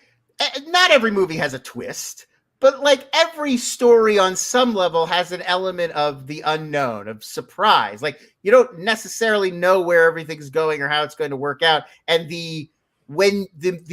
not every movie has a twist, But like every story on some level has an element of the unknown, of surprise. Like you don't necessarily know where everything's going or how it's going to work out. And the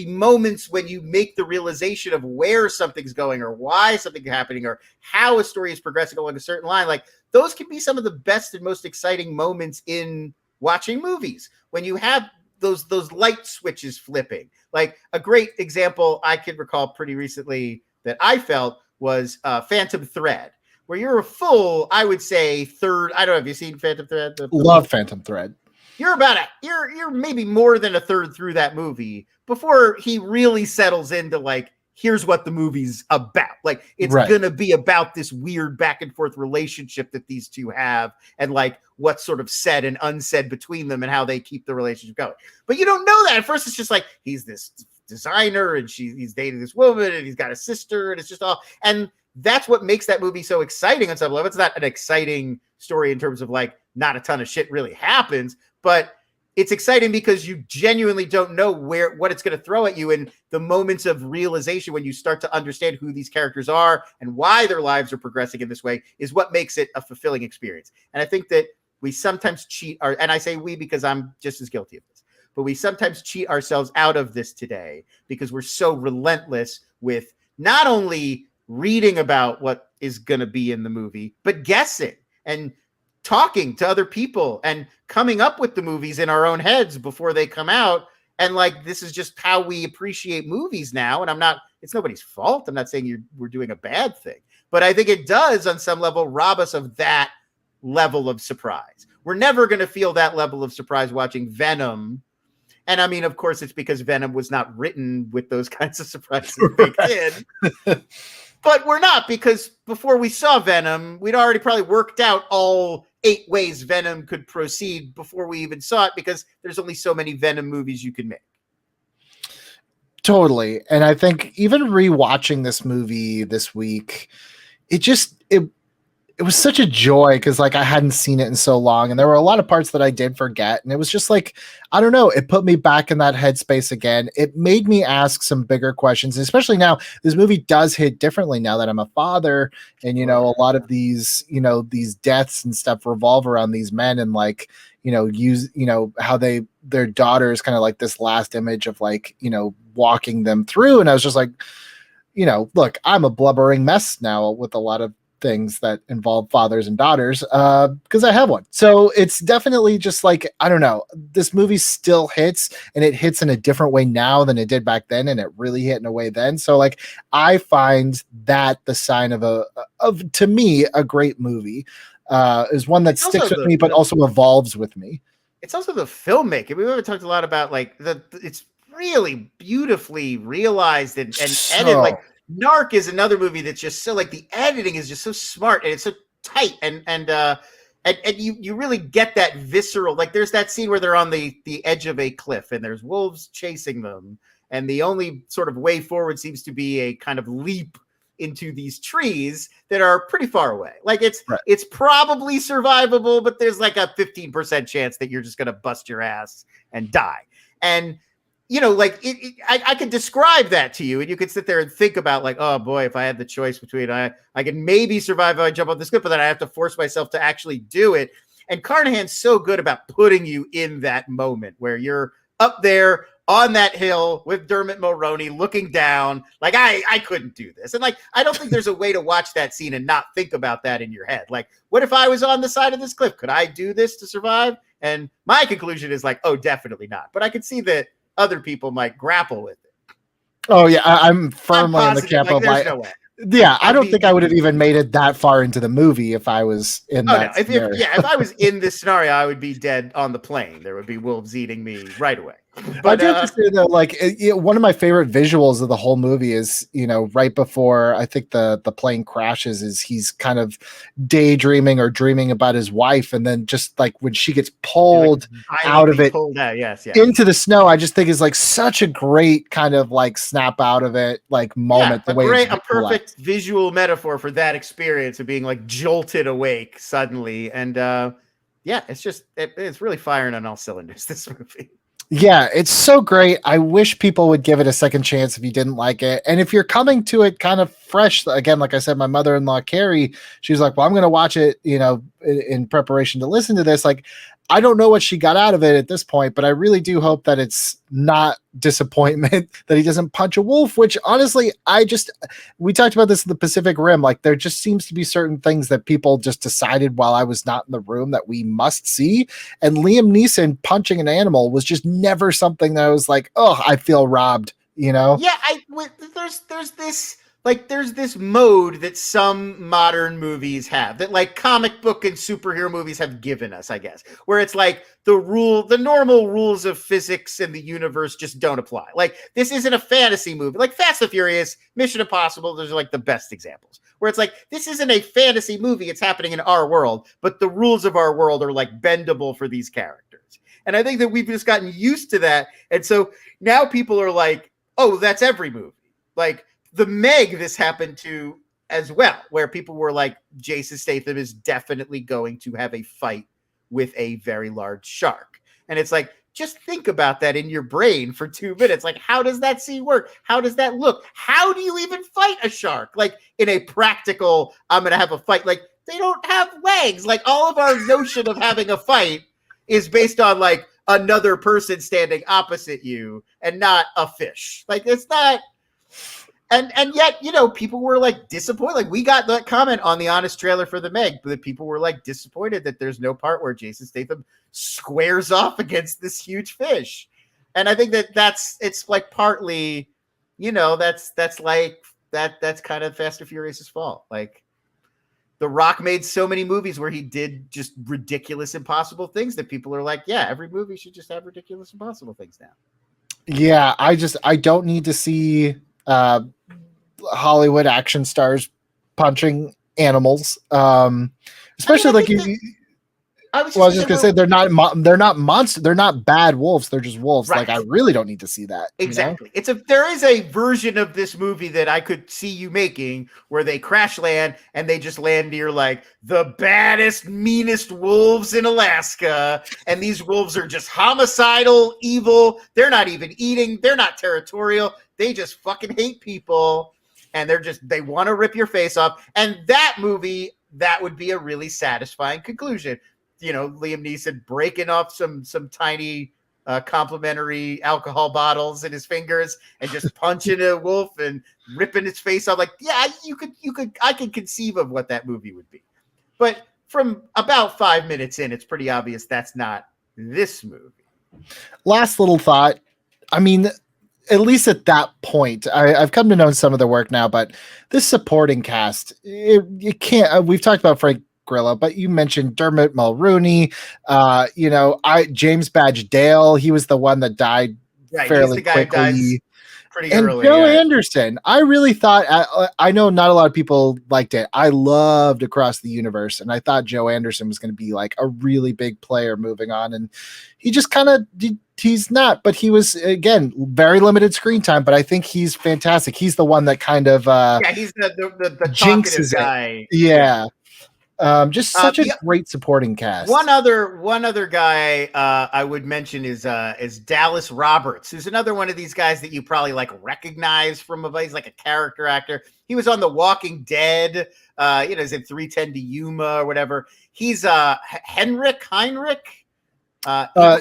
moments when you make the realization of where something's going or why something's happening or how a story is progressing along a certain line, like those can be some of the best and most exciting moments in watching movies. When you have those light switches flipping. Like a great example I could recall pretty recently that I felt was Phantom Thread, where you're a full, I would say, third. I don't know. Have you seen Phantom Thread? Love Phantom Thread. You're you're maybe more than a third through that movie before he really settles into like, here's what the movie's about. Like it's gonna be about this weird back and forth relationship that these two have, and like what's sort of said and unsaid between them and how they keep the relationship going. But you don't know that at first. It's just like he's this designer and he's dating this woman and he's got a sister and it's just all, and that's what makes that movie so exciting on some level. It's not an exciting story in terms of like not a ton of shit really happens, but it's exciting because you genuinely don't know what it's going to throw at you, and the moments of realization when you start to understand who these characters are and why their lives are progressing in this way is what makes it a fulfilling experience. And I think that we sometimes cheat and I say we because I'm just as guilty of this, but we sometimes cheat ourselves out of this today because we're so relentless with not only reading about what is going to be in the movie, but guessing and talking to other people and coming up with the movies in our own heads before they come out. And like, this is just how we appreciate movies now. And it's nobody's fault. I'm not saying we're doing a bad thing, but I think it does on some level rob us of that level of surprise. We're never going to feel that level of surprise watching Venom. And I mean, of course, it's because Venom was not written with those kinds of surprises baked in. But we're not, because before we saw Venom, we'd already probably worked out all 8 ways Venom could proceed before we even saw it, because there's only so many Venom movies you can make. Totally. And I think even rewatching this movie this week, it was such a joy because like I hadn't seen it in so long, and there were a lot of parts that I did forget, and it was just like, I don't know, it put me back in that headspace again. It made me ask some bigger questions, especially now this movie does hit differently now that I'm a father, and you know, a lot of these, you know, these deaths and stuff revolve around these men, and like, you know, how their daughter is kind of like this last image of like, you know, walking them through. And I was just like, you know, look, I'm a blubbering mess now with a lot of things that involve fathers and daughters because I have one. So it's definitely just like, I don't know, this movie still hits, and it hits in a different way now than it did back then, and it really hit in a way then. So like I find that the sign of to me a great movie is one that sticks with me but also evolves with me. It's also the filmmaking. We haven't talked a lot about like it's really beautifully realized and edited. Like Narc is another movie that's just so like the editing is just so smart and it's so tight and you really get that visceral. Like there's that scene where they're on the edge of a cliff and there's wolves chasing them, and the only sort of way forward seems to be a kind of leap into these trees that are pretty far away. Like it's probably survivable, but there's like a 15% chance that you're just going to bust your ass and die. And you know, like I could describe that to you, and you could sit there and think about like, oh boy, if I had the choice between I could maybe survive if I jump off this cliff, but then I have to force myself to actually do it. And Carnahan's so good about putting you in that moment where you're up there on that hill with Dermot Mulroney looking down, like I couldn't do this. And like, I don't think there's a way to watch that scene and not think about that in your head. Like, what if I was on the side of this cliff? Could I do this to survive? And my conclusion is like, oh, definitely not. But I could see that other people might grapple with it. Oh yeah, I'm firmly in the camp of like, no way. Yeah, I don't think I would have even made it that far into the movie if I was in that scenario. If I was in this scenario, I would be dead on the plane. There would be wolves eating me right away. But I do have to say though, like one of my favorite visuals of the whole movie is, you know, right before I think the plane crashes, is he's kind of daydreaming or dreaming about his wife, and then just like when she gets pulled out of it into the snow, I just think is like such a great kind of like snap out of it like moment. A perfect visual metaphor for that experience of being like jolted awake suddenly, and it's just it's really firing on all cylinders, this movie. Yeah, it's so great. I wish people would give it a second chance if you didn't like it. And if you're coming to it kind of fresh, again, like I said, my mother-in-law, Carrie, she's like, well, I'm going to watch it, in preparation to listen to this. Like, I don't know what she got out of it at this point, but I really do hope that it's not disappointment that he doesn't punch a wolf, which honestly, we talked about this in the Pacific Rim. Like, there just seems to be certain things that people just decided while I was not in the room that we must see. And Liam Neeson punching an animal was just never something that I was like, oh, I feel robbed, Yeah, there's this mode that some modern movies have, that like comic book and superhero movies have given us, I guess, where it's like the normal rules of physics and the universe just don't apply. Like, this isn't a fantasy movie. Like Fast and Furious, Mission Impossible, those are like the best examples. Where it's like, this isn't a fantasy movie, it's happening in our world, but the rules of our world are like bendable for these characters. And I think that we've just gotten used to that. And so now people are like, oh, that's every movie. Like, the Meg, this happened to as well, where people were like, Jason Statham is definitely going to have a fight with a very large shark. And it's like, just think about that in your brain for 2 minutes. Like, how does that scene work? How does that look? How do you even fight a shark? Like, in a practical, I'm going to have a fight. Like, they don't have legs. Like, all of our notion of having a fight is based on like another person standing opposite you and not a fish. Like, it's not. And yet, people were like disappointed. Like, we got that comment on the Honest trailer for the Meg, but people were like disappointed that there's no part where Jason Statham squares off against this huge fish. And I think it's like partly, that's kind of Fast and Furious's fault. Like, The Rock made so many movies where he did just ridiculous, impossible things that people are like, yeah, every movie should just have ridiculous, impossible things now. Yeah, I don't need to see Hollywood action stars punching animals, especially I was just gonna say they're not monsters. They're not bad wolves. They're just wolves. Right. Like, I really don't need to see that. Exactly. There is a version of this movie that I could see you making where they crash land and they just land near like the baddest, meanest wolves in Alaska. And these wolves are just homicidal, evil. They're not even eating. They're not territorial. They just fucking hate people. And they want to rip your face off. And that movie, that would be a really satisfying conclusion. Liam Neeson breaking off some tiny complimentary alcohol bottles in his fingers and just punching a wolf and ripping its face off. Like, yeah, I could conceive of what that movie would be. But from about 5 minutes in, it's pretty obvious that's not this movie. Last little thought. I mean, at least at that point, I've come to know some of the work now, but this supporting cast, it can't. We've talked about Frank Grillo, but you mentioned Dermot Mulroney. James Badge Dale. He was the one that died fairly quickly. Pretty and early. Joe Anderson. I really thought. I know not a lot of people liked it. I loved Across the Universe, and I thought Joe Anderson was going to be like a really big player moving on, and he just kind of. He's not, but he was, again, very limited screen time, but I think he's fantastic. He's the one that kind of he's the jinxes guy. Yeah. Just such a great supporting cast. One other guy I would mention is Dallas Roberts, who's another one of these guys that you probably like recognize from he's like a character actor. He was on The Walking Dead. He's in 310 to Yuma or whatever. He's Heinrich.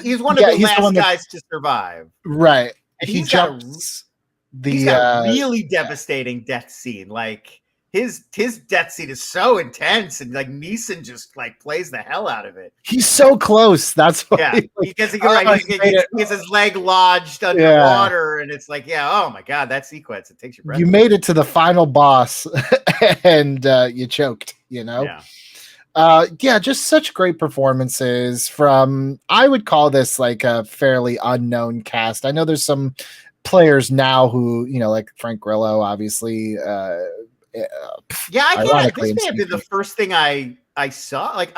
He's one of the last guys to survive. Right. And he jumps he's got a really devastating death scene. Like, his death scene is so intense, and like Neeson just like plays the hell out of it. He's so close. That's why. He gets his leg lodged underwater, and it's like, oh my god, that sequence, it takes your breath. You made it to the final boss, and you choked. Just such great performances from, I would call this like a fairly unknown cast. I know there's some players now who, like Frank Grillo, obviously. I get it. This may have been the first thing I saw. Like,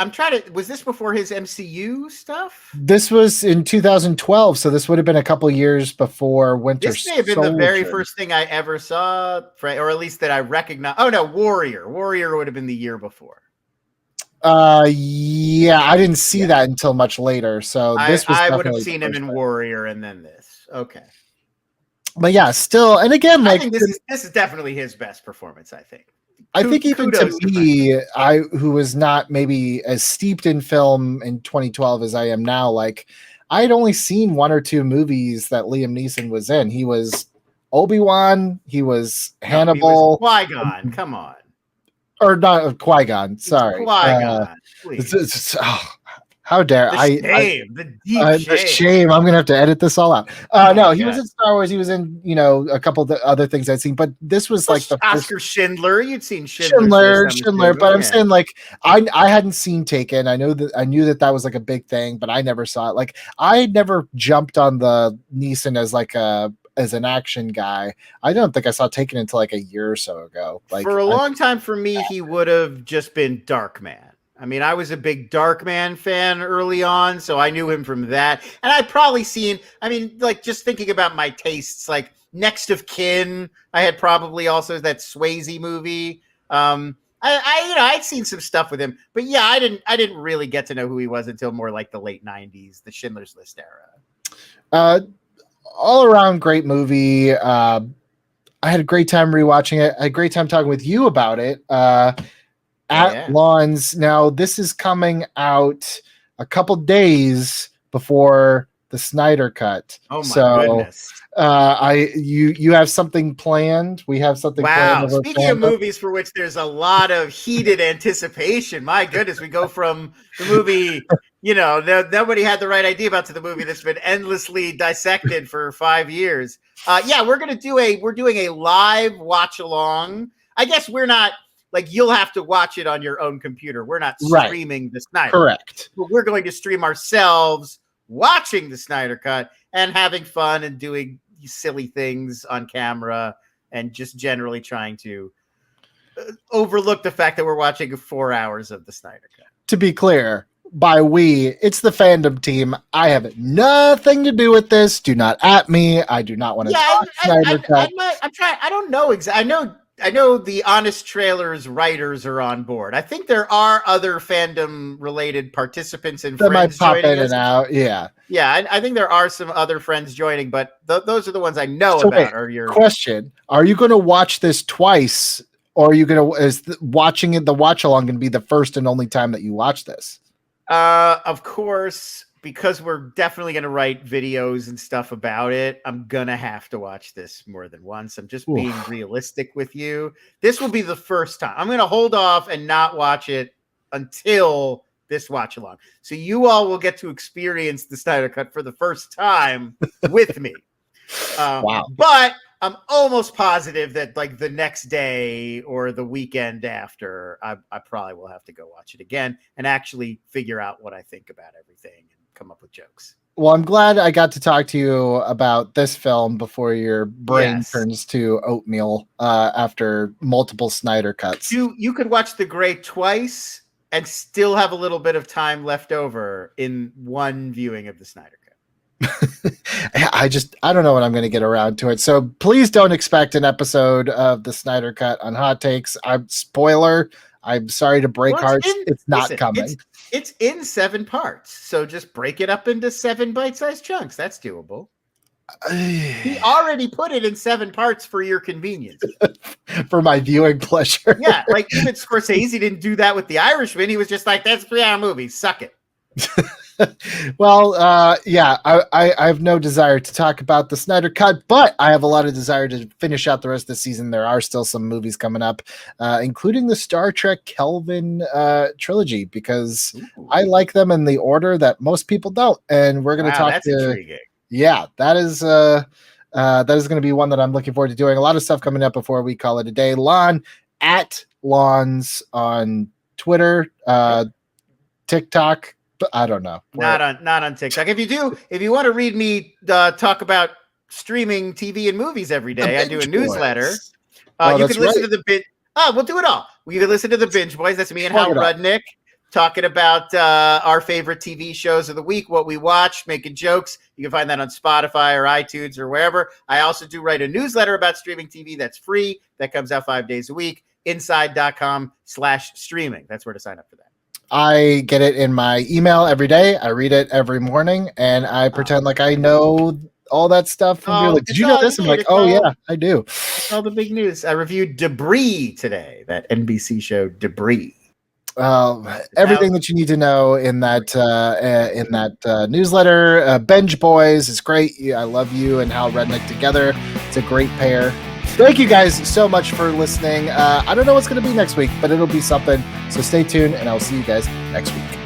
was this before his MCU stuff? This was in 2012, so this would have been a couple years before Winter Soldier. This may have been the very first thing I ever saw, or at least that I recognized. Oh no, Warrior would have been the year before. Yeah, I didn't see that until much later. So this was I would have definitely seen the him first in one. Warrior and then this. Okay. But yeah, still, and again, I like think this is definitely his best performance, I think. I think even to Kudos me, I who was not maybe as steeped in film in 2012 as I am now, like I had only seen one or two movies that Liam Neeson was in. He was Obi-Wan, he was No, he was Hannibal, Qui-Gon. Come on. or not Qui-Gon, He's sorry. Qui-Gon. Please. How dare The shame, the deep the shame. shame. I'm gonna have to edit this all out. Oh No, my he was God. in Star Wars. He was in, a couple of the other things I'd seen, but this was like the first Oscar Schindler. You'd seen Schindler's Schindler. List, But I'm yeah. saying, like, I hadn't seen Taken. I knew that was like a big thing, but I never saw it. Like, I never jumped on the Neeson as an action guy. I don't think I saw Taken until like a year or so ago. Like, for a long time, for me, he would have just been Darkman. I mean, I was a big Darkman fan early on, so I knew him from that. And I'd probably seen, I mean, like, just thinking about my tastes, like Next of Kin, I had probably also that Swayze movie. I'd seen some stuff with him, but yeah, I didn't really get to know who he was until more like the late 90s, the Schindler's List era. All around great movie. I had a great time rewatching it. I had a great time talking with you about it. At Lawns. Now, this is coming out a couple days before the Snyder Cut. Oh my goodness! You have something planned? We have something planned. Wow! Speaking of movies for which there's a lot of heated anticipation, my goodness, we go from the movie nobody had the right idea about to the movie that's been endlessly dissected for 5 years. We're doing a live watch along. I guess we're not. Like, you'll have to watch it on your own computer. We're not streaming the Snyder Cut. Correct. But we're going to stream ourselves watching the Snyder Cut and having fun and doing silly things on camera and just generally trying to overlook the fact that we're watching 4 hours of the Snyder Cut. To be clear, by we, it's the fandom team. I have nothing to do with this. Do not at me. I do not want to talk Snyder Cut. I'm trying. I don't know exactly. I know the Honest Trailers writers are on board. I think there are other fandom related participants and that friends might pop joining in us. And out. Yeah. Yeah, I think there are some other friends joining, but those are the ones I know about. Are your question? Are you going to watch this twice, or are you going to watching it? The watch along going to be the first and only time that you watch this? Of course, because we're definitely going to write videos and stuff about it, I'm going to have to watch this more than once. I'm just being realistic with you. This will be the first time. I'm going to hold off and not watch it until this watch along. So you all will get to experience the Snyder Cut for the first time with me. Wow. But I'm almost positive that like the next day or the weekend after, I probably will have to go watch it again and actually figure out what I think about everything and come up with jokes. Well, I'm glad I got to talk to you about this film before your brain turns to oatmeal after multiple Snyder Cuts. You could watch The Gray twice and still have a little bit of time left over in one viewing of the Snyder Cut. I don't know when I'm going to get around to it. So please don't expect an episode of the Snyder Cut on Hot Takes. Spoiler. I'm sorry to break hearts. It's not coming. It's in 7 parts. So just break it up into 7 bite-sized chunks. That's doable. He already put it in 7 parts for your convenience. For my viewing pleasure. Yeah, like even Scorsese didn't do that with The Irishman. He was just like, that's a 3-hour movie. Suck it. Well, I have no desire to talk about the Snyder Cut, but I have a lot of desire to finish out the rest of the season. There are still some movies coming up, including the Star Trek Kelvin trilogy, because I like them in the order that most people don't. And we're going to talk. That's intriguing. Yeah, that is going to be one that I'm looking forward to doing. A lot of stuff coming up before we call it a day. Lon at Lawns on Twitter, TikTok. But I don't know. Not on TikTok. If you want to read me talk about streaming TV and movies every day, I do a newsletter. You can listen to the binge. We'll do it all. You can listen to the Binge Boys. That's me and Hal Rudnick talking about our favorite TV shows of the week, what we watched, making jokes. You can find that on Spotify or iTunes or wherever. I also do write a newsletter about streaming TV that's free. That comes out 5 days a week. Inside.com/streaming. That's where to sign up for that. I get it in my email every day. I read it every morning, and I pretend like I know all that stuff. And people are like, did you know this? I'm like, oh yeah, I do. That's all the big news. I reviewed Debris today, that NBC show Debris. Everything that you need to know in that newsletter. Benj Boys is great. I love you and Hal Rednick together. It's a great pair. Thank you guys so much for listening. I don't know what's going to be next week, but it'll be something. So stay tuned, and I'll see you guys next week.